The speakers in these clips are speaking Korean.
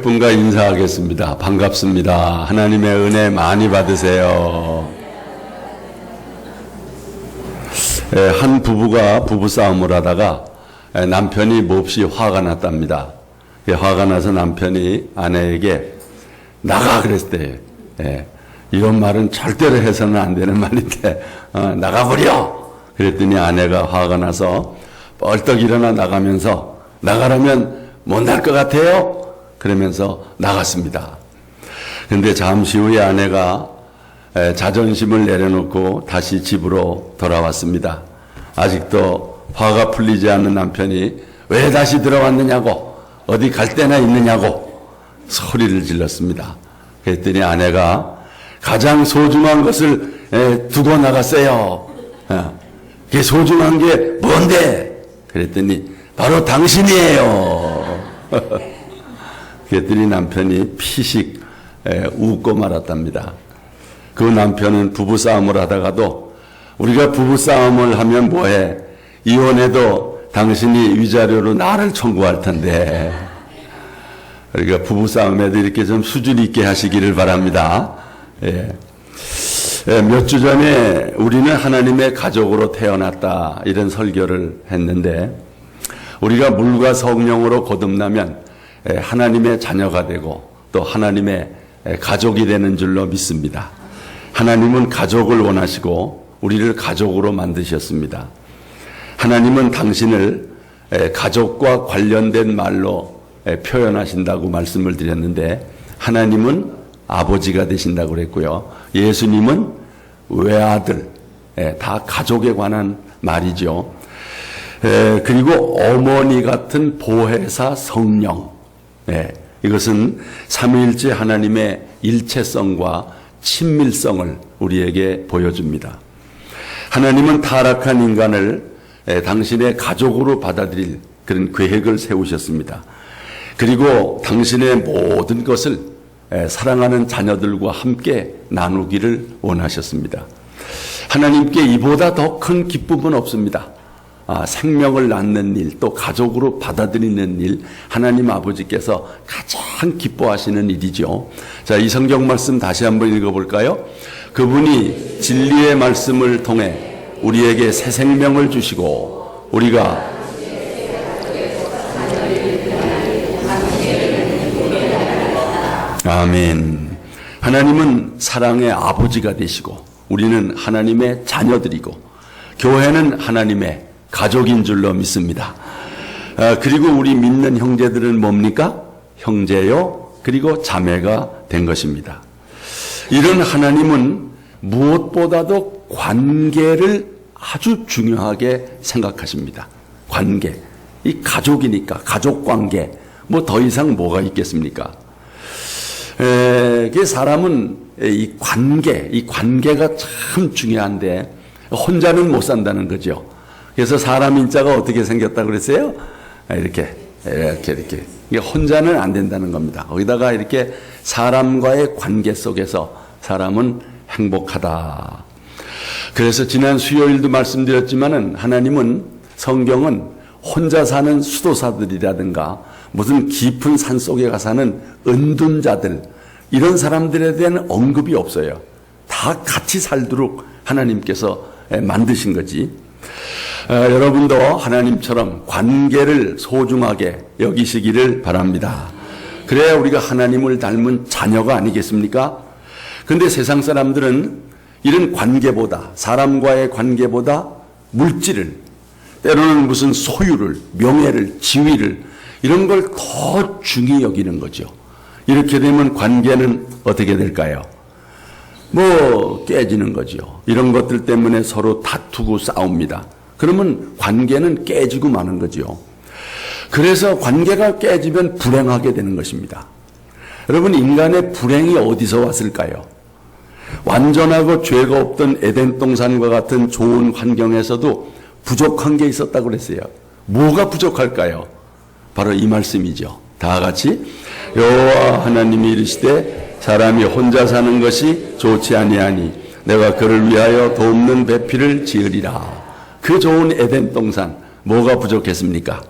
몇 분과 인사하겠습니다. 반갑습니다. 하나님의 은혜 많이 받으세요. 한 부부가 부부싸움을 하다가 남편이 몹시 화가 났답니다. 화가 나서 남편이 아내에게 나가 그랬대요. 이런 말은 절대로 해서는 안 되는 말인데 나가버려! 그랬더니 아내가 화가 나서 벌떡 일어나 나가면서 나가라면 못 날 것 같아요? 그러면서 나갔습니다. 그런데 잠시 후에 아내가 자존심을 내려놓고 다시 집으로 돌아왔습니다. 아직도 화가 풀리지 않는 남편이 왜 다시 들어왔느냐고, 어디 갈 데나 있느냐고 소리를 질렀습니다. 그랬더니 아내가 가장 소중한 것을 두고 나갔어요. 그게 소중한 게 뭔데? 그랬더니 바로 당신이에요. 그랬더니 남편이 피식 웃고 말았답니다. 그 남편은 부부싸움을 하다가도 우리가 부부싸움을 하면 뭐해? 이혼해도 당신이 위자료로 나를 청구할 텐데. 그러니까 부부싸움에도 이렇게 좀 수준 있게 하시기를 바랍니다. 몇 주 전에 우리는 하나님의 가족으로 태어났다 이런 설교를 했는데 우리가 물과 성령으로 거듭나면 하나님의 자녀가 되고 또 하나님의 가족이 되는 줄로 믿습니다. 하나님은 가족을 원하시고 우리를 가족으로 만드셨습니다. 하나님은 당신을 가족과 관련된 말로 표현하신다고 말씀을 드렸는데 하나님은 아버지가 되신다고 그랬고요. 예수님은 외아들, 다 가족에 관한 말이죠. 그리고 어머니 같은 보혜사 성령, 이것은 삼위일체 하나님의 일체성과 친밀성을 우리에게 보여줍니다. 하나님은 타락한 인간을 당신의 가족으로 받아들일 그런 계획을 세우셨습니다. 그리고 당신의 모든 것을 사랑하는 자녀들과 함께 나누기를 원하셨습니다. 하나님께 이보다 더 큰 기쁨은 없습니다. 생명을 낳는 일, 또 가족으로 받아들이는 일, 하나님 아버지께서 가장 기뻐하시는 일이죠. 자, 이 성경 말씀 다시 한번 읽어볼까요? 그분이 진리의 말씀을 통해 우리에게 새 생명을 주시고 우리가 아멘. 하나님은 사랑의 아버지가 되시고 우리는 하나님의 자녀들이고 교회는 하나님의 가족인 줄로 믿습니다. 그리고 우리 믿는 형제들은 뭡니까? 형제요 그리고 자매가 된 것입니다. 이런 하나님은 무엇보다도 관계를 아주 중요하게 생각하십니다. 관계. 이 가족이니까 가족관계 뭐 더 이상 뭐가 있겠습니까? 그 사람은 이 관계가 참 중요한데 혼자는 못 산다는 거죠. 그래서 사람 인자가 어떻게 생겼다고 그랬어요? 이렇게. 이게 혼자는 안 된다는 겁니다. 거기다가 이렇게 사람과의 관계 속에서 사람은 행복하다. 그래서 지난 수요일도 말씀드렸지만은 하나님은 성경은 혼자 사는 수도사들이라든가 무슨 깊은 산 속에 가 사는 은둔자들 이런 사람들에 대한 언급이 없어요. 다 같이 살도록 하나님께서 만드신 거지. 여러분도 하나님처럼 관계를 소중하게 여기시기를 바랍니다. 그래야 우리가 하나님을 닮은 자녀가 아니겠습니까? 그런데 세상 사람들은 이런 관계보다 사람과의 관계보다 물질을 때로는 무슨 소유를 명예를 지위를 이런 걸 더 중히 여기는 거죠. 이렇게 되면 관계는 어떻게 될까요? 뭐 깨지는 거죠. 이런 것들 때문에 서로 다투고 싸웁니다. 그러면 관계는 깨지고 마는 거죠. 그래서 관계가 깨지면 불행하게 되는 것입니다. 여러분 인간의 불행이 어디서 왔을까요? 완전하고 죄가 없던 에덴 동산과 같은 좋은 환경에서도 부족한 게 있었다고 그랬어요. 뭐가 부족할까요? 바로 이 말씀이죠. 다 같이 여호와 하나님이 이르시되 사람이 혼자 사는 것이 좋지 아니하니 내가 그를 위하여 돕는 배필을 지으리라. 그 좋은 에덴 동산 뭐가 부족했습니까?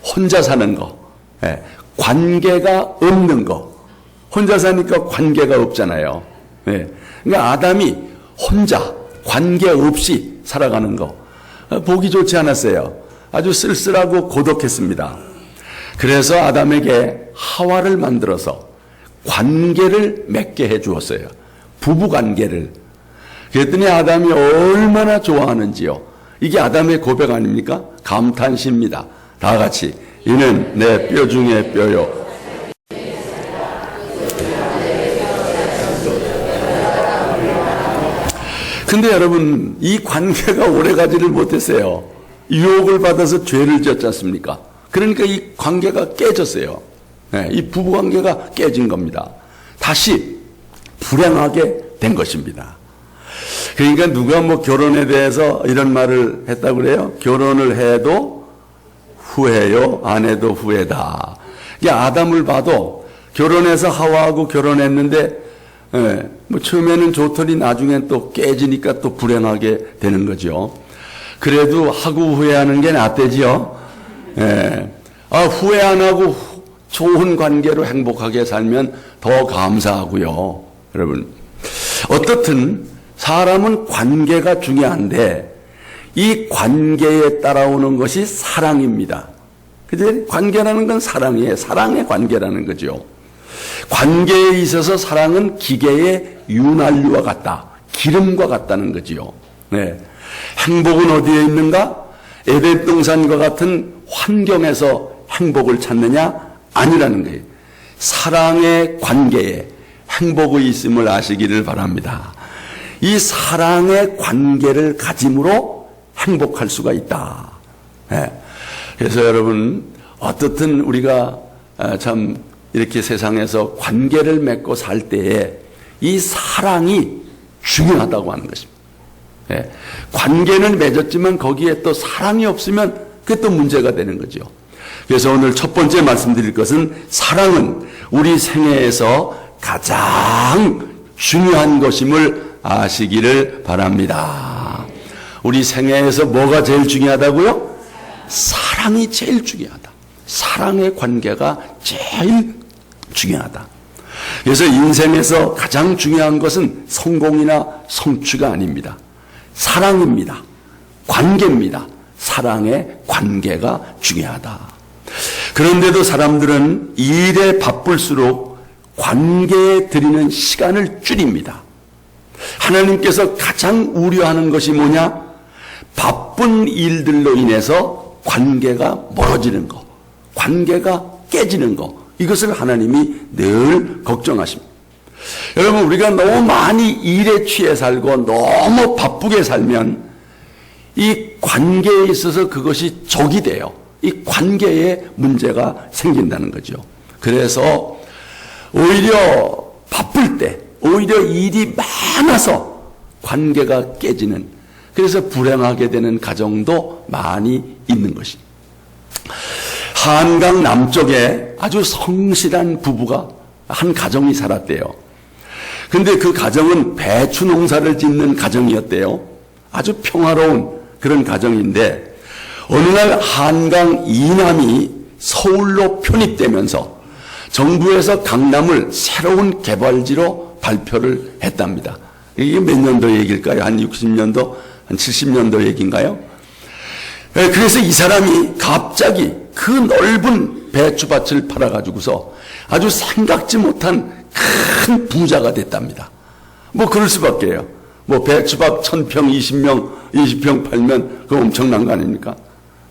혼자 사는 거. 관계가 없는 거. 혼자 사니까 관계가 없잖아요. 네. 그러니까 아담이 혼자 관계 없이 살아가는 거. 보기 좋지 않았어요. 아주 쓸쓸하고 고독했습니다. 그래서 아담에게 하와를 만들어서 관계를 맺게 해 주었어요. 부부 관계를. 그랬더니 아담이 얼마나 좋아하는지요. 이게 아담의 고백 아닙니까? 감탄시입니다. 다 같이. 이는 내 뼈 중에 뼈요. 근데 여러분, 이 관계가 오래가지를 못했어요. 유혹을 받아서 죄를 지었지 않습니까? 그러니까 이 관계가 깨졌어요. 네, 이 부부 관계가 깨진 겁니다. 다시 불행하게 된 것입니다. 그러니까 누가 뭐 결혼에 대해서 이런 말을 했다고 그래요? 결혼을 해도 후회요, 안 해도 후회다. 이게 아담을 봐도 결혼해서 하와하고 결혼했는데, 뭐 처음에는 좋더니 나중엔 또 깨지니까 또 불행하게 되는 거죠. 그래도 하고 후회하는 게 낫대지요. 후회 안 하고 좋은 관계로 행복하게 살면 더 감사하고요. 여러분, 어떻든 사람은 관계가 중요한데 이 관계에 따라오는 것이 사랑입니다. 그죠? 관계라는 건 사랑이에요. 사랑의 관계라는 거죠. 관계에 있어서 사랑은 기계의 윤활유와 같다. 기름과 같다는 거지요. 네. 행복은 어디에 있는가? 에덴 동산과 같은 환경에서 행복을 찾느냐? 아니라는 거예요. 사랑의 관계에 행복이 있음을 아시기를 바랍니다. 이 사랑의 관계를 가짐으로 행복할 수가 있다. 네. 그래서 여러분, 어떻든 우리가 참 이렇게 세상에서 관계를 맺고 살 때에 이 사랑이 중요하다고 하는 것입니다. 네. 관계는 맺었지만 거기에 또 사랑이 없으면 그게 또 문제가 되는 거죠. 그래서 오늘 첫 번째 말씀드릴 것은 사랑은 우리 생애에서 가장 중요한 것임을 아시기를 바랍니다. 우리 생애에서 뭐가 제일 중요하다고요? 사랑이 제일 중요하다. 사랑의 관계가 제일 중요하다. 그래서 인생에서 가장 중요한 것은 성공이나 성취가 아닙니다. 사랑입니다. 관계입니다. 사랑의 관계가 중요하다. 그런데도 사람들은 일에 바쁠수록 관계에 드리는 시간을 줄입니다. 하나님께서 가장 우려하는 것이 뭐냐? 바쁜 일들로 인해서 관계가 멀어지는 거, 관계가 깨지는 거, 이것을 하나님이 늘 걱정하십니다. 여러분, 우리가 너무 많이 일에 취해 살고 너무 바쁘게 살면 이 관계에 있어서 그것이 적이 돼요. 이 관계에 문제가 생긴다는 거죠. 그래서 오히려 바쁠 때, 오히려 일이 많아서 관계가 깨지는, 그래서 불행하게 되는 가정도 많이 있는 것입니다. 한강 남쪽에 아주 성실한 부부가 한 가정이 살았대요. 근데 그 가정은 배추 농사를 짓는 가정이었대요. 아주 평화로운 그런 가정인데 어느 날 한강 이남이 서울로 편입되면서 정부에서 강남을 새로운 개발지로 발표를 했답니다. 이게 몇 년도 얘기일까요? 한 60년도, 한 70년도 얘기인가요? 그래서 이 사람이 갑자기 그 넓은 배추밭을 팔아가지고서 아주 생각지 못한 큰 부자가 됐답니다. 뭐 그럴 수밖에요. 뭐 배추밭 1000평, 20평 팔면 그거 엄청난 거 아닙니까?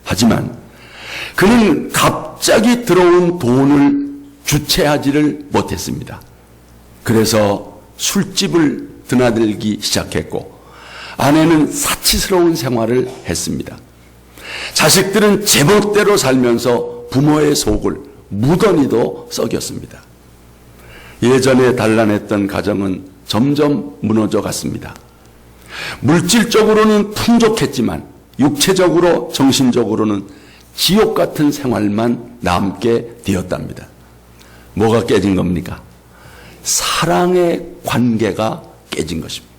하지만 그는 갑자기 들어온 돈을 주체하지를 못했습니다. 그래서 술집을 드나들기 시작했고 아내는 사치스러운 생활을 했습니다. 자식들은 제멋대로 살면서 부모의 속을 무던히도 썩였습니다. 예전에 단란했던 가정은 점점 무너져 갔습니다. 물질적으로는 풍족했지만 육체적으로 정신적으로는 지옥 같은 생활만 남게 되었답니다. 뭐가 깨진 겁니까? 사랑의 관계가 깨진 것입니다.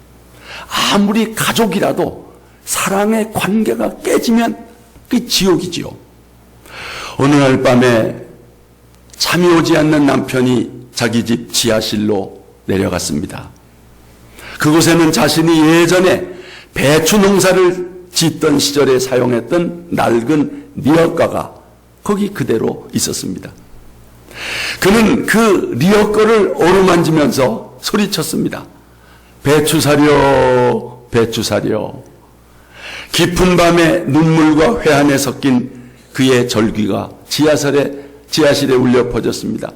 아무리 가족이라도 사랑의 관계가 깨지면 그게 지옥이지요. 어느 날 밤에 잠이 오지 않는 남편이 자기 집 지하실로 내려갔습니다. 그곳에는 자신이 예전에 배추 농사를 짓던 시절에 사용했던 낡은 리어카가 거기 그대로 있었습니다. 그는 그 리어카를 어루만지면서 소리쳤습니다. 배추 사려, 배추 사려. 깊은 밤에 눈물과 회한에 섞인 그의 절규가 지하실에 울려 퍼졌습니다.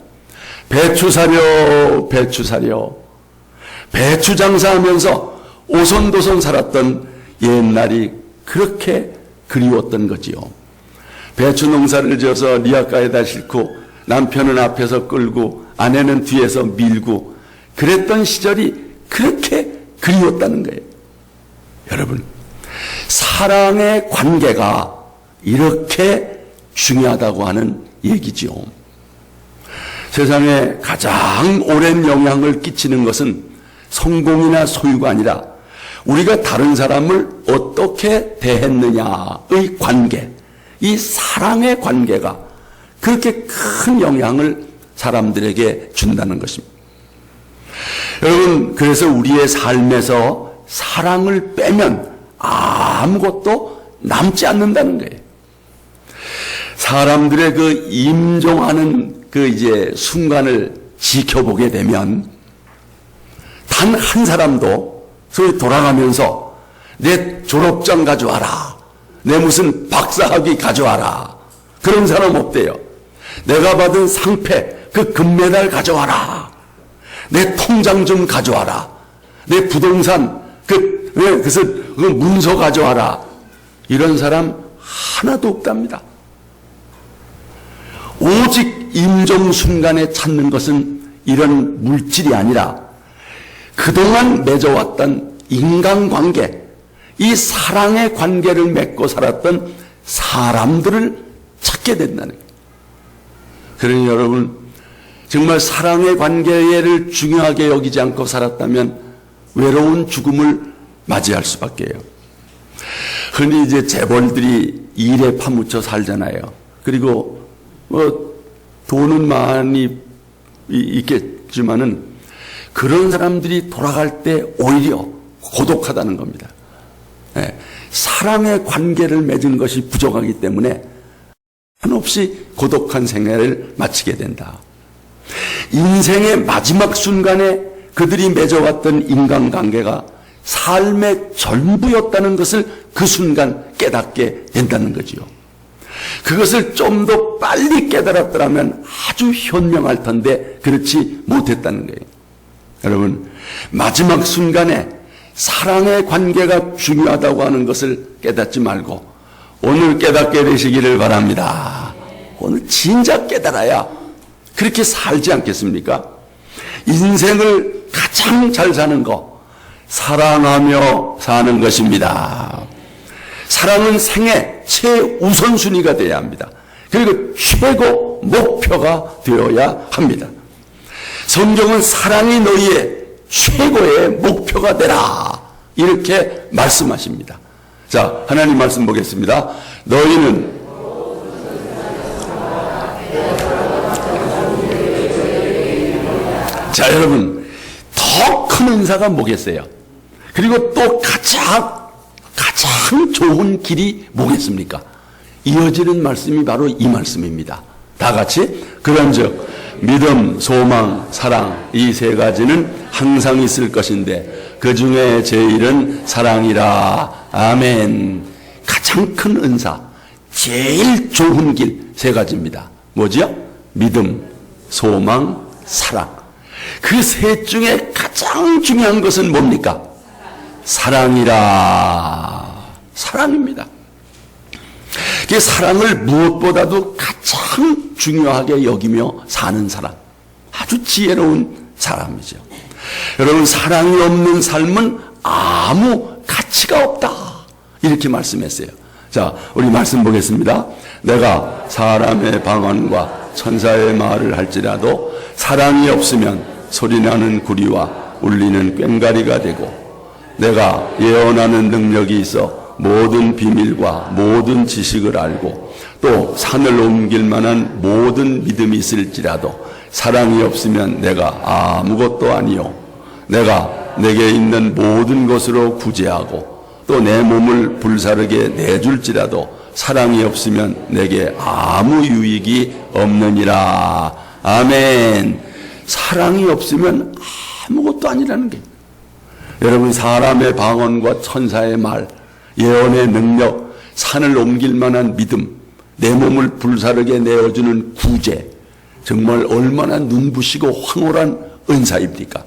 배추 사려, 배추 사려. 배추 장사하면서 오손도손 살았던 옛날이 그렇게 그리웠던 거지요. 배추 농사를 지어서 리아카에다 싣고 남편은 앞에서 끌고 아내는 뒤에서 밀고 그랬던 시절이 그렇게 그리웠다는 거예요. 여러분, 사랑의 관계가 이렇게 중요하다고 하는 얘기지요. 세상에 가장 오랜 영향을 끼치는 것은 성공이나 소유가 아니라 우리가 다른 사람을 어떻게 대했느냐의 관계, 이 사랑의 관계가 그렇게 큰 영향을 사람들에게 준다는 것입니다. 여러분, 그래서 우리의 삶에서 사랑을 빼면 아무것도 남지 않는다는 거예요. 사람들의 그 임종하는 그 순간을 지켜보게 되면 단 한 사람도 소위 돌아가면서 내 졸업장 가져와라, 내 무슨 박사학위 가져와라, 그런 사람 없대요. 내가 받은 상패, 그 금메달 가져와라, 내 통장 좀 가져와라, 내 부동산 그 문서 가져와라, 이런 사람 하나도 없답니다. 오직 임종 순간에 찾는 것은 이런 물질이 아니라 그동안 맺어왔던 인간관계, 이 사랑의 관계를 맺고 살았던 사람들을 찾게 된다는 거예요. 그러니 여러분, 정말 사랑의 관계를 중요하게 여기지 않고 살았다면 외로운 죽음을 맞이할 수밖에요. 흔히 재벌들이 일에 파묻혀 살잖아요. 그리고 돈은 많이 있겠지만은 그런 사람들이 돌아갈 때 오히려 고독하다는 겁니다. 네. 사랑의 관계를 맺은 것이 부족하기 때문에 한없이 고독한 생애를 마치게 된다. 인생의 마지막 순간에 그들이 맺어왔던 인간관계가 삶의 전부였다는 것을 그 순간 깨닫게 된다는 거지요. 그것을 좀 더 빨리 깨달았더라면 아주 현명할 텐데 그렇지 못했다는 거예요. 여러분, 마지막 순간에 사랑의 관계가 중요하다고 하는 것을 깨닫지 말고 오늘 깨닫게 되시기를 바랍니다. 오늘 진작 깨달아야 그렇게 살지 않겠습니까? 인생을 가장 잘 사는 거, 사랑하며 사는 것입니다. 사랑은 생애 최우선순위가 되어야 합니다. 그리고 최고 목표가 되어야 합니다. 성경은 사랑이 너희의 최고의 목표가 되라, 이렇게 말씀하십니다. 자, 하나님 말씀 보겠습니다. 너희는 자, 여러분, 더 큰 은사가 뭐겠어요? 그리고 또 가장 좋은 길이 뭐겠습니까? 이어지는 말씀이 바로 이 말씀입니다. 다 같이 그런즉 믿음, 소망, 사랑, 이 세 가지는 항상 있을 것인데 그 중에 제일은 사랑이라. 아멘. 가장 큰 은사, 제일 좋은 길 세 가지입니다. 뭐지요? 믿음, 소망, 사랑. 그 셋 중에 가장 중요한 것은 뭡니까? 사랑이라. 사랑입니다. 그 사랑을 무엇보다도 가장 중요하게 여기며 사는 사람, 아주 지혜로운 사람이죠. 여러분, 사랑이 없는 삶은 아무 가치가 없다, 이렇게 말씀했어요. 자, 우리 말씀 보겠습니다. 내가 사람의 방언과 천사의 말을 할지라도 사랑이 없으면 소리나는 구리와 울리는 꽹과리가 되고, 내가 예언하는 능력이 있어 모든 비밀과 모든 지식을 알고 또 산을 옮길 만한 모든 믿음이 있을지라도 사랑이 없으면 내가 아무것도 아니요. 내게 있는 모든 것으로 구제하고 또 내 몸을 불사르게 내줄지라도 사랑이 없으면 내게 아무 유익이 없느니라. 아멘. 사랑이 없으면 아무것도 아니라는 게. 여러분, 사람의 방언과 천사의 말, 예언의 능력, 산을 옮길 만한 믿음, 내 몸을 불사르게 내어주는 구제, 정말 얼마나 눈부시고 황홀한 은사입니까?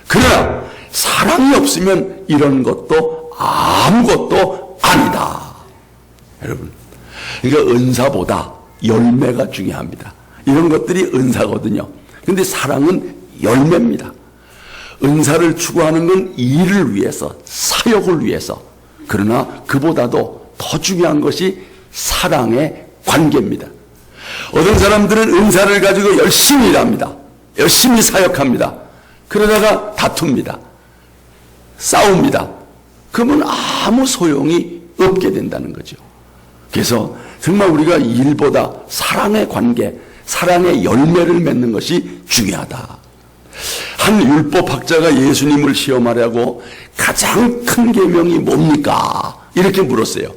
그러나 사랑이 없으면 이런 것도 아무것도 아니다. 여러분, 그러니까 은사보다 열매가 중요합니다. 이런 것들이 은사거든요. 근데 사랑은 열매입니다. 은사를 추구하는 건 일을 위해서, 사역을 위해서. 그러나 그보다도 더 중요한 것이 사랑의 관계입니다. 어떤 사람들은 은사를 가지고 열심히 일합니다. 열심히 사역합니다. 그러다가 다툽니다. 싸웁니다. 그러면 아무 소용이 없게 된다는 거죠. 그래서 정말 우리가 일보다 사랑의 관계, 사랑의 열매를 맺는 것이 중요하다. 한 율법학자가 예수님을 시험하려고 가장 큰 계명이 뭡니까? 이렇게 물었어요.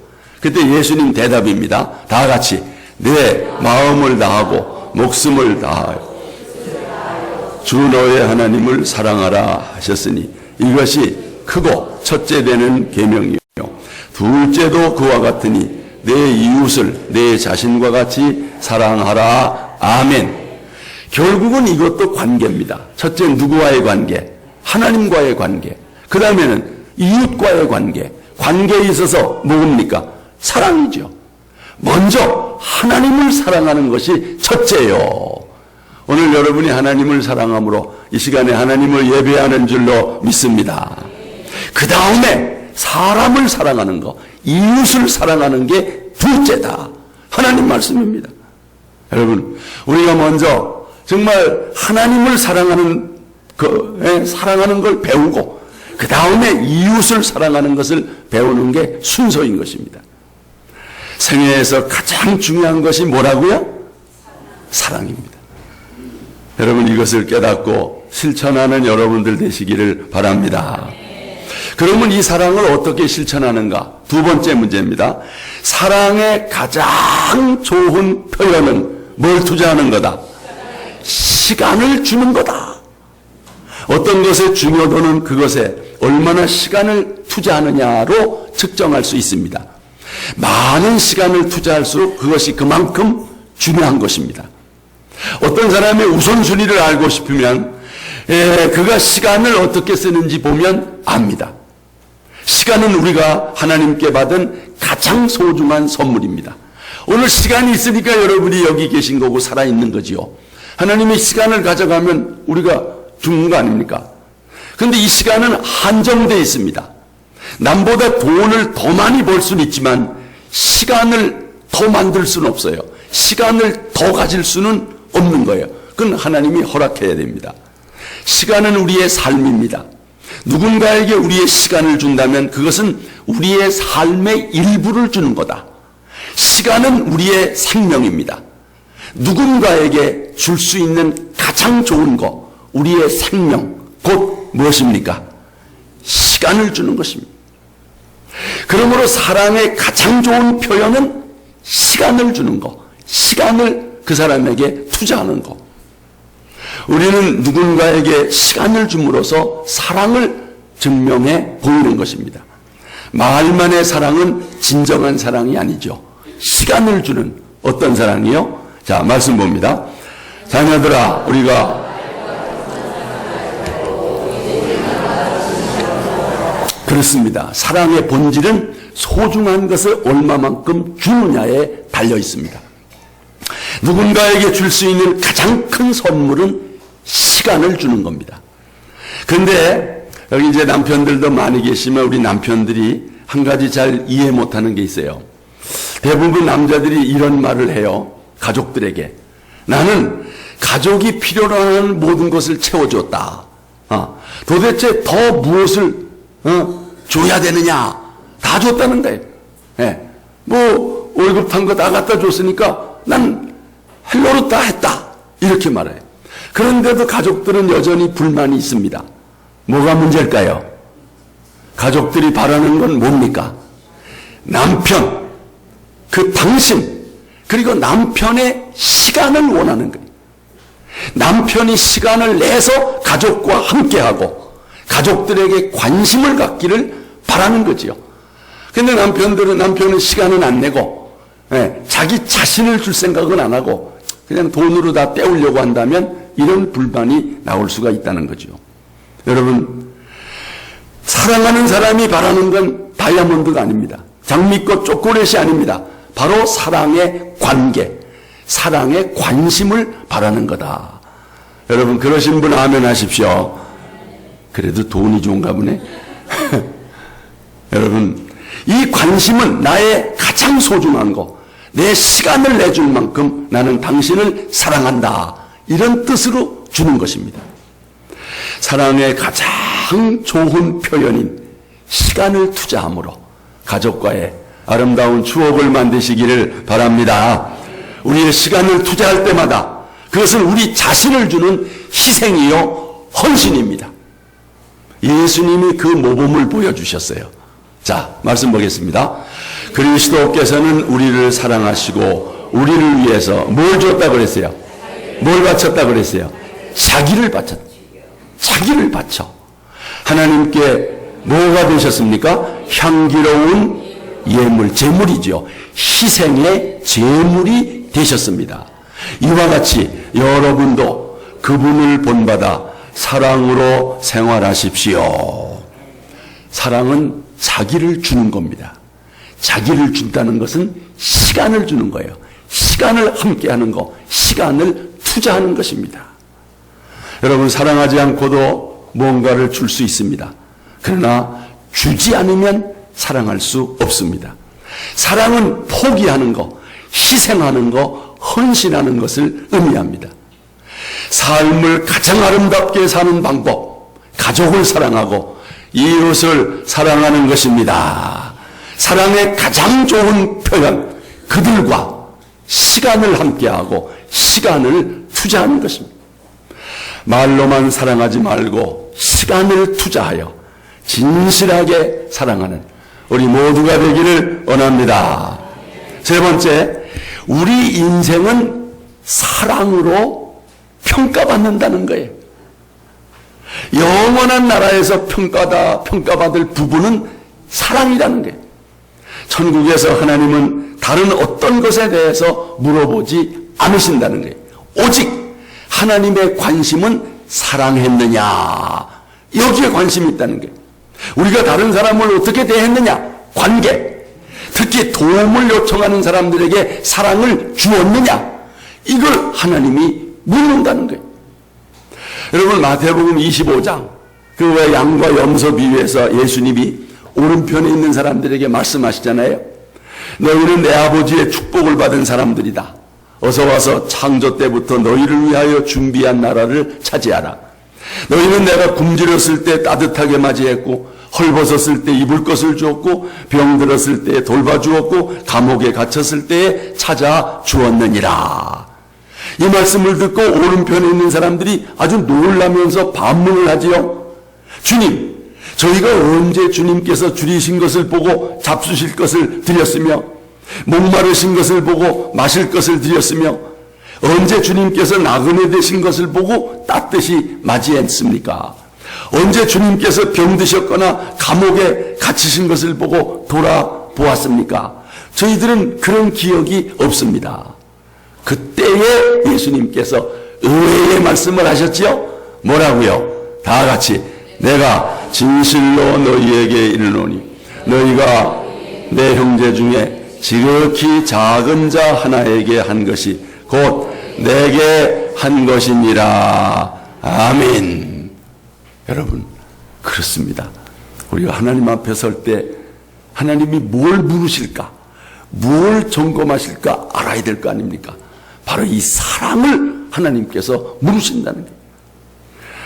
그때 예수님 대답입니다. 다 같이 내 마음을 다하고 목숨을 다하여 주 너의 하나님을 사랑하라 하셨으니 이것이 크고 첫째 되는 계명이요 둘째도 그와 같으니 내 이웃을 내 자신과 같이 사랑하라. 아멘. 결국은 이것도 관계입니다. 첫째 누구와의 관계? 하나님과의 관계. 그 다음에는 이웃과의 관계. 관계에 있어서 뭡니까? 사랑이죠. 먼저 하나님을 사랑하는 것이 첫째요. 오늘 여러분이 하나님을 사랑함으로 이 시간에 하나님을 예배하는 줄로 믿습니다. 그 다음에 사람을 사랑하는 것, 이웃을 사랑하는 게 둘째다. 하나님 말씀입니다. 여러분, 우리가 먼저 정말 하나님을 사랑하는 걸 배우고 그 다음에 이웃을 사랑하는 것을 배우는 게 순서인 것입니다. 생애에서 가장 중요한 것이 뭐라고요? 사랑입니다. 여러분, 이것을 깨닫고 실천하는 여러분들 되시기를 바랍니다. 그러면 이 사랑을 어떻게 실천하는가? 두 번째 문제입니다. 사랑의 가장 좋은 표현은 뭘 투자하는 거다? 시간을 주는 거다. 어떤 것의 중요도는 그것에 얼마나 시간을 투자하느냐로 측정할 수 있습니다. 많은 시간을 투자할수록 그것이 그만큼 중요한 것입니다. 어떤 사람의 우선순위를 알고 싶으면 그가 시간을 어떻게 쓰는지 보면 압니다. 시간은 우리가 하나님께 받은 가장 소중한 선물입니다. 오늘 시간이 있으니까 여러분이 여기 계신 거고 살아있는 거지요. 하나님이 시간을 가져가면 우리가 죽는 거 아닙니까? 그런데 이 시간은 한정되어 있습니다. 남보다 돈을 더 많이 벌 수는 있지만 시간을 더 만들 수는 없어요. 시간을 더 가질 수는 없는 거예요. 그건 하나님이 허락해야 됩니다. 시간은 우리의 삶입니다. 누군가에게 우리의 시간을 준다면 그것은 우리의 삶의 일부를 주는 거다. 시간은 우리의 생명입니다. 누군가에게 줄 수 있는 가장 좋은 거, 우리의 생명, 곧 무엇입니까? 시간을 주는 것입니다. 그러므로 사랑의 가장 좋은 표현은 시간을 주는 거, 시간을 그 사람에게 투자하는 거. 우리는 누군가에게 시간을 줌으로써 사랑을 증명해 보이는 것입니다. 말만의 사랑은 진정한 사랑이 아니죠. 시간을 주는 어떤 사랑이요? 자, 말씀 봅니다. 자녀들아, 우리가 그렇습니다. 사랑의 본질은 소중한 것을 얼마만큼 주느냐에 달려 있습니다. 누군가에게 줄 수 있는 가장 큰 선물은 시간을 주는 겁니다. 그런데 여기 이제 남편들도 많이 계시면 우리 남편들이 한 가지 잘 이해 못하는 게 있어요. 대부분 남자들이 이런 말을 해요. 가족들에게. 나는 가족이 필요로 하는 모든 것을 채워줬다. 도대체 더 무엇을 줘야 되느냐? 다 줬다는 거예요. 뭐 월급 탄 거 다 갖다 줬으니까 난 헬로로 다 했다. 이렇게 말해요. 그런데도 가족들은 여전히 불만이 있습니다. 뭐가 문제일까요? 가족들이 바라는 건 뭡니까? 남편, 그 당신, 그리고 남편의 시간을 원하는 거예요. 남편이 시간을 내서 가족과 함께하고 가족들에게 관심을 갖기를 바라는 거지요. 근데 남편은 시간은 안 내고, 자기 자신을 줄 생각은 안 하고 그냥 돈으로 다 때우려고 한다면 이런 불만이 나올 수가 있다는 거죠. 여러분, 사랑하는 사람이 바라는 건 다이아몬드가 아닙니다. 장미꽃 초콜릿이 아닙니다. 바로 사랑의 관계, 사랑의 관심을 바라는 거다. 여러분, 그러신 분 아멘 하십시오. 그래도 돈이 좋은가 보네. 여러분, 이 관심은 나의 가장 소중한 거, 내 시간을 내줄 만큼 나는 당신을 사랑한다. 이런 뜻으로 주는 것입니다. 사랑의 가장 좋은 표현인 시간을 투자함으로 가족과의 아름다운 추억을 만드시기를 바랍니다. 우리의 시간을 투자할 때마다 그것은 우리 자신을 주는 희생이요 헌신입니다. 예수님이 그 모범을 보여주셨어요. 자, 말씀 보겠습니다. 그리스도께서는 우리를 사랑하시고 우리를 위해서 뭘 줬다고 그랬어요? 뭘 바쳤다고 그랬어요? 자기를 바쳤다. 자기를 바쳐. 하나님께 뭐가 되셨습니까? 향기로운 예물, 제물이죠. 희생의 제물이 되셨습니다. 이와 같이 여러분도 그분을 본받아 사랑으로 생활하십시오. 사랑은 자기를 주는 겁니다. 자기를 준다는 것은 시간을 주는 거예요. 시간을 함께하는 거, 시간을 투자하는 것입니다. 여러분, 사랑하지 않고도 뭔가를 줄 수 있습니다. 그러나 주지 않으면 사랑할 수 없습니다. 사랑은 포기하는 거, 희생하는 거, 헌신하는 것을 의미합니다. 삶을 가장 아름답게 사는 방법, 가족을 사랑하고 이웃을 사랑하는 것입니다. 사랑의 가장 좋은 표현, 그들과 시간을 함께하고 시간을 투자하는 것입니다. 말로만 사랑하지 말고 시간을 투자하여 진실하게 사랑하는 우리 모두가 되기를 원합니다. 세 번째, 우리 인생은 사랑으로 평가받는다는 거예요. 영원한 나라에서 평가받을 부분은 사랑이라는 거예요. 천국에서 하나님은 다른 어떤 것에 대해서 물어보지 않으신다는 거예요. 오직 하나님의 관심은 사랑했느냐, 여기에 관심이 있다는 거예요. 우리가 다른 사람을 어떻게 대했느냐, 관계, 특히 도움을 요청하는 사람들에게 사랑을 주었느냐, 이걸 하나님이 묻는다는 거예요. 여러분, 마태복음 25장 그 외 양과 염소 비유에서 예수님이 오른편에 있는 사람들에게 말씀하시잖아요. 너희는 내 아버지의 축복을 받은 사람들이다. 어서 와서 창조 때부터 너희를 위하여 준비한 나라를 차지하라. 너희는 내가 굶주렸을 때 따뜻하게 맞이했고 헐벗었을 때 입을 것을 주었고 병들었을 때 돌봐주었고 감옥에 갇혔을 때에 찾아 주었느니라. 이 말씀을 듣고 오른편에 있는 사람들이 아주 놀라면서 반문을 하지요. 주님, 저희가 언제 주님께서 줄이신 것을 보고 잡수실 것을 드렸으며 목마르신 것을 보고 마실 것을 드렸으며 언제 주님께서 나그네 되신 것을 보고 따뜻이 맞이했습니까? 언제 주님께서 병드셨거나 감옥에 갇히신 것을 보고 돌아보았습니까? 저희들은 그런 기억이 없습니다. 그때에 예수님께서 의외의 말씀을 하셨지요. 뭐라고요? 다 같이 내가 진실로 너희에게 이르노니 너희가 내 형제 중에 지극히 작은 자 하나에게 한 것이 곧 내게 한 것이니라. 아멘. 여러분, 그렇습니다. 우리가 하나님 앞에 설 때 하나님이 뭘 물으실까, 뭘 점검하실까 알아야 될 거 아닙니까? 바로 이 사랑을 하나님께서 물으신다는 거예요.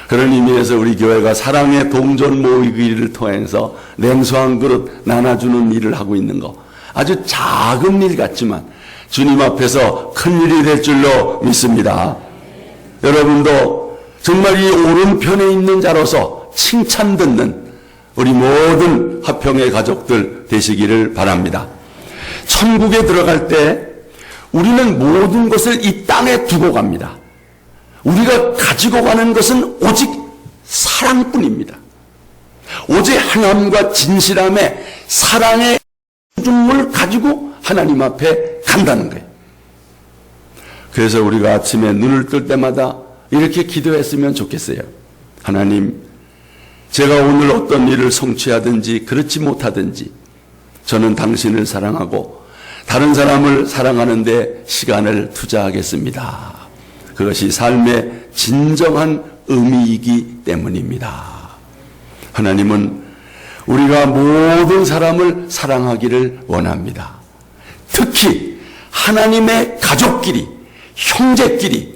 그런 의미에서 우리 교회가 사랑의 동전 모으기를 통해서 냉수 한 그릇 나눠주는 일을 하고 있는 거 아주 작은 일 같지만 주님 앞에서 큰 일이 될 줄로 믿습니다. 여러분도 정말 이 오른편에 있는 자로서 칭찬 듣는 우리 모든 화평의 가족들 되시기를 바랍니다. 천국에 들어갈 때 우리는 모든 것을 이 땅에 두고 갑니다. 우리가 가지고 가는 것은 오직 사랑뿐입니다. 오직 하나님과 진실함의 사랑의 중을 가지고 하나님 앞에 간다는 거예요. 그래서 우리가 아침에 눈을 뜰 때마다 이렇게 기도했으면 좋겠어요. 하나님, 제가 오늘 어떤 일을 성취하든지 그렇지 못하든지 저는 당신을 사랑하고 다른 사람을 사랑하는 데 시간을 투자하겠습니다. 그것이 삶의 진정한 의미이기 때문입니다. 하나님은 우리가 모든 사람을 사랑하기를 원합니다. 특히 하나님의 가족끼리, 형제끼리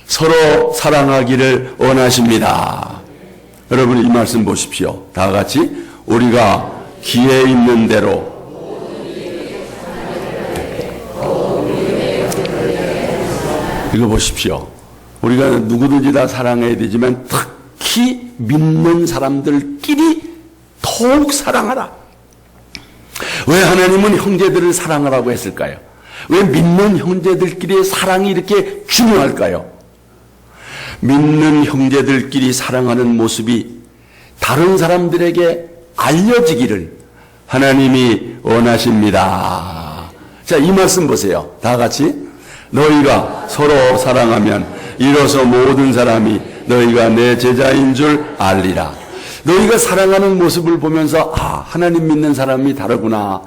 서로 사랑하기를 원하십니다. 여러분 이 말씀 보십시오. 다 같이 우리가 귀에 있는 대로 이거 보십시오. 우리가 누구든지 다 사랑해야 되지만 특히 믿는 사람들끼리 더욱 사랑하라. 왜 하나님은 형제들을 사랑하라고 했을까요? 왜 믿는 형제들끼리의 사랑이 이렇게 중요할까요? 믿는 형제들끼리 사랑하는 모습이 다른 사람들에게 알려지기를 하나님이 원하십니다. 자, 이 말씀 보세요. 다 같이. 너희가 서로 사랑하면 이로써 모든 사람이 너희가 내 제자인 줄 알리라. 너희가 사랑하는 모습을 보면서 하나님 믿는 사람이 다르구나.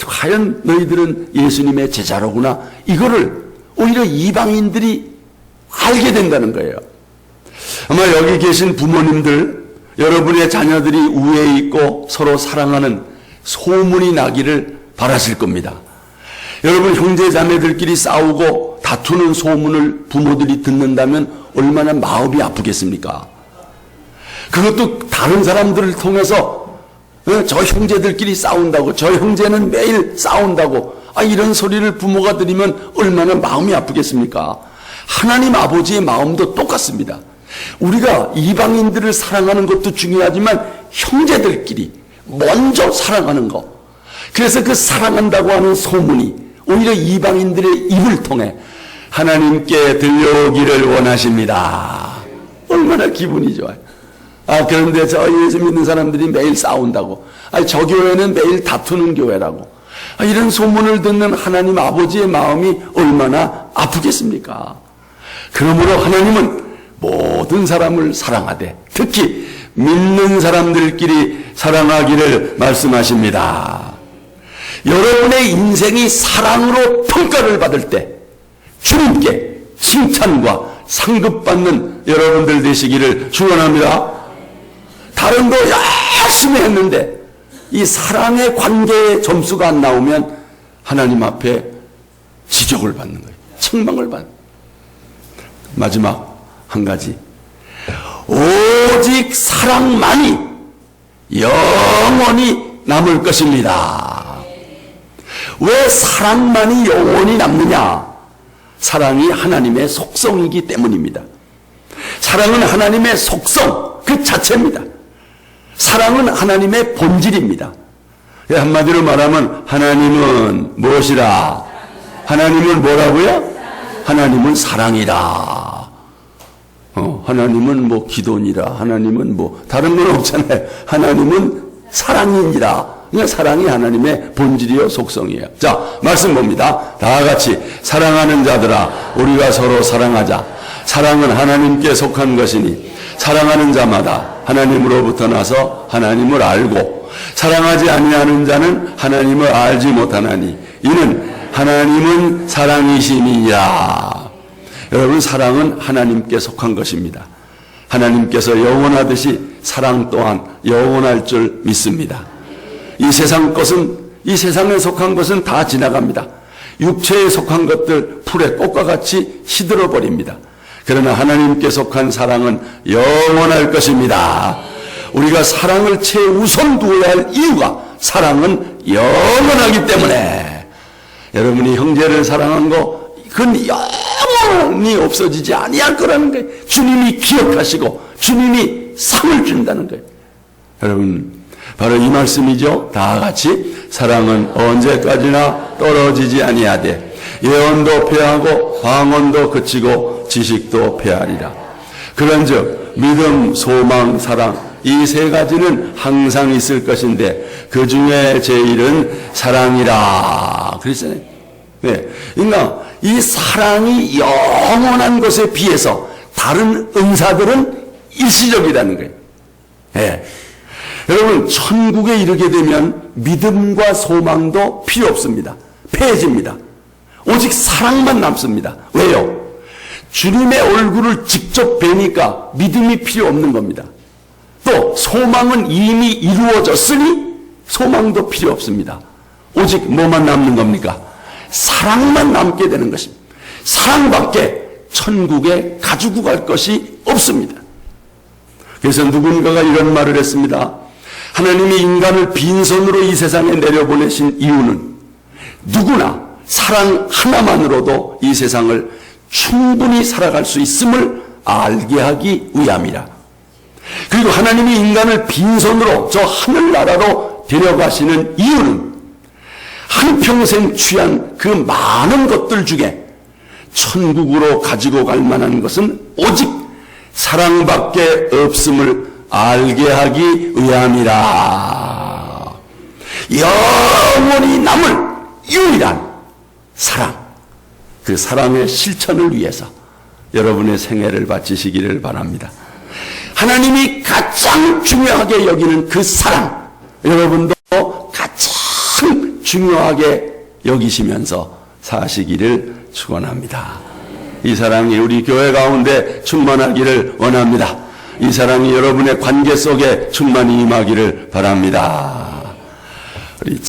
과연 너희들은 예수님의 제자로구나. 이거를 오히려 이방인들이 알게 된다는 거예요. 아마 여기 계신 부모님들, 여러분의 자녀들이 우애에 있고 서로 사랑하는 소문이 나기를 바라실 겁니다. 여러분 형제 자매들끼리 싸우고 다투는 소문을 부모들이 듣는다면 얼마나 마음이 아프겠습니까? 그것도 다른 사람들을 통해서 저 형제들끼리 싸운다고, 저 형제는 매일 싸운다고, 이런 소리를 부모가 들으면 얼마나 마음이 아프겠습니까? 하나님 아버지의 마음도 똑같습니다. 우리가 이방인들을 사랑하는 것도 중요하지만 형제들끼리 먼저 사랑하는 것. 그래서 그 사랑한다고 하는 소문이 오히려 이방인들의 입을 통해 하나님께 들려오기를 원하십니다. 얼마나 기분이 좋아요. 그런데 저 예수 믿는 사람들이 매일 싸운다고. 저 교회는 매일 다투는 교회라고. 이런 소문을 듣는 하나님 아버지의 마음이 얼마나 아프겠습니까? 그러므로 하나님은 모든 사람을 사랑하되 특히 믿는 사람들끼리 사랑하기를 말씀하십니다. 여러분의 인생이 사랑으로 평가를 받을 때 주님께 칭찬과 상급받는 여러분들 되시기를 축원합니다. 다른 거 열심히 했는데 이 사랑의 관계의 점수가 안 나오면 하나님 앞에 지적을 받는 거예요. 책망을 받는 거예요. 마지막 한 가지. 오직 사랑만이 영원히 남을 것입니다. 왜 사랑만이 영원히 남느냐? 사랑이 하나님의 속성이기 때문입니다. 사랑은 하나님의 속성 그 자체입니다. 사랑은 하나님의 본질입니다. 한마디로 말하면 하나님은 무엇이라? 하나님은 뭐라고요? 하나님은 사랑이라. 하나님은 뭐 기도니라. 하나님은 뭐 다른 건 없잖아요. 하나님은 사랑이니라. 그러니까 사랑이 하나님의 본질이요 속성이에요. 자, 말씀 봅니다. 다 같이 사랑하는 자들아 우리가 서로 사랑하자. 사랑은 하나님께 속한 것이니 사랑하는 자마다 하나님으로부터 나서 하나님을 알고 사랑하지 아니하는 자는 하나님을 알지 못하나니 이는 하나님은 사랑이심이야. 여러분 사랑은 하나님께 속한 것입니다. 하나님께서 영원하듯이 사랑 또한 영원할 줄 믿습니다. 이 세상 것은, 이 세상에 속한 것은 다 지나갑니다. 육체에 속한 것들 풀의 꽃과 같이 시들어 버립니다. 그러나 하나님께 속한 사랑은 영원할 것입니다. 우리가 사랑을 최우선 두어야 할 이유가 사랑은 영원하기 때문에 여러분이 형제를 사랑한 거 그건 영원히 없어지지 아니할 거라는 거예요. 주님이 기억하시고 주님이 상을 준다는 거예요. 여러분 바로 이 말씀이죠. 다 같이 사랑은 언제까지나 떨어지지 아니하되 예언도 패하고 방언도 그치고 지식도 패하리라. 그런즉 믿음, 소망, 사랑 이 세 가지는 항상 있을 것인데 그 중에 제일은 사랑이라 그랬잖아요. 네, 그러니까 이 사랑이 영원한 것에 비해서 다른 은사들은 일시적이라는 거예요. 네. 여러분 천국에 이르게 되면 믿음과 소망도 필요 없습니다. 패해집니다. 오직 사랑만 남습니다. 왜요? 주님의 얼굴을 직접 뵈니까 믿음이 필요 없는 겁니다. 또 소망은 이미 이루어졌으니 소망도 필요 없습니다. 오직 뭐만 남는 겁니까? 사랑만 남게 되는 것입니다. 사랑밖에 천국에 가지고 갈 것이 없습니다. 그래서 누군가가 이런 말을 했습니다. 하나님이 인간을 빈손으로 이 세상에 내려보내신 이유는 누구나 사랑 하나만으로도 이 세상을 충분히 살아갈 수 있음을 알게 하기 위함이라. 그리고 하나님이 인간을 빈손으로 저 하늘나라로 데려가시는 이유는 한평생 취한 그 많은 것들 중에 천국으로 가지고 갈 만한 것은 오직 사랑밖에 없음을 알게 하기 위함이라. 영원히 남을 유일한 사랑, 그 사랑의 실천을 위해서 여러분의 생애를 바치시기를 바랍니다. 하나님이 가장 중요하게 여기는 그 사랑, 여러분도 가장 중요하게 여기시면서 사시기를 축원합니다. 이 사랑이 우리 교회 가운데 충만하기를 원합니다. 이 사랑이 여러분의 관계 속에 충만히 임하기를 바랍니다. 우리